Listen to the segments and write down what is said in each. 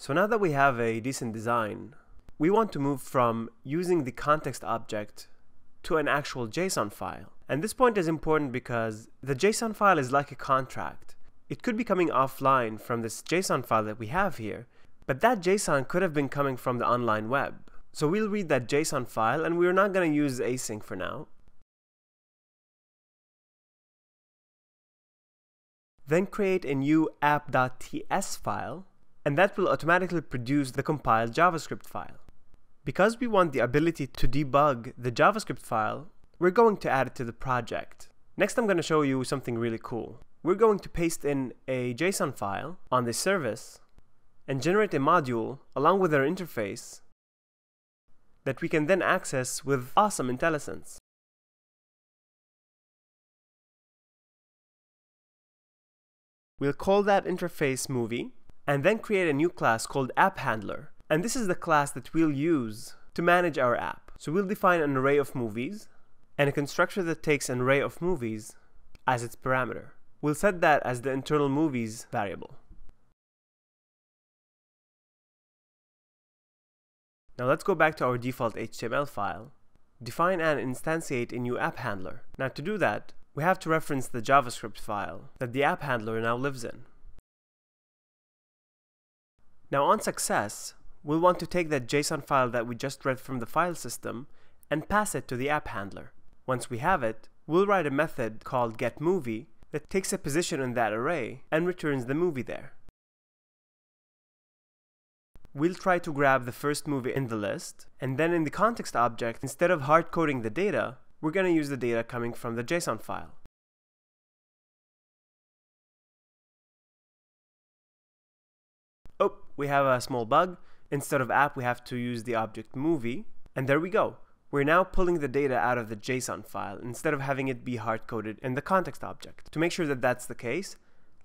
So now that we have a decent design, we want to move from using the context object to an actual JSON file. And this point is important because the JSON file is like a contract. It could be coming offline from this JSON file that we have here, but that JSON could have been coming from the online web. So we'll read that JSON file, and we're not going to use async for now. Then create a new app.ts file, and that will automatically produce the compiled JavaScript file. Because we want the ability to debug the JavaScript file, we're going to add it to the project. Next, I'm going to show you something really cool. We're going to paste in a JSON file on this service and generate a module along with our interface that we can then access with awesome IntelliSense. We'll call that interface movie and then create a new class called AppHandler. And this is the class that we'll use to manage our app. So we'll define an array of movies and a constructor that takes an array of movies as its parameter. We'll set that as the internal movies variable. Now let's go back to our default HTML file, define and instantiate a new app handler. Now to do that, we have to reference the JavaScript file that the app handler now lives in. Now on success, we'll want to take that JSON file that we just read from the file system and pass it to the app handler. Once we have it, we'll write a method called getMovie that takes a position in that array and returns the movie there. We'll try to grab the first movie in the list, and then in the context object, instead of hard-coding the data, we're going to use the data coming from the JSON file. Oh, we have a small bug. Instead of app, we have to use the object movie, and there we go. We're now pulling the data out of the JSON file instead of having it be hard-coded in the context object. To make sure that that's the case,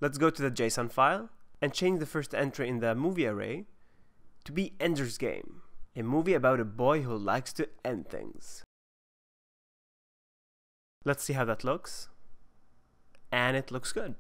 let's go to the JSON file and change the first entry in the movie array to be Ender's Game, a movie about a boy who likes to end things. Let's see how that looks. And it looks good.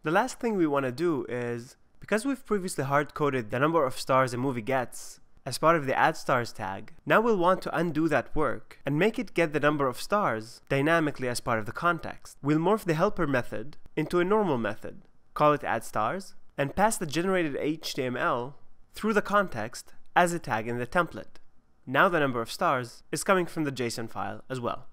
The last thing we want to do is, because we've previously hard-coded the number of stars a movie gets as part of the add stars tag, now we'll want to undo that work and make it get the number of stars dynamically as part of the context. We'll morph the helper method into a normal method, call it add stars, and pass the generated HTML through the context as a tag in the template. Now the number of stars is coming from the JSON file as well.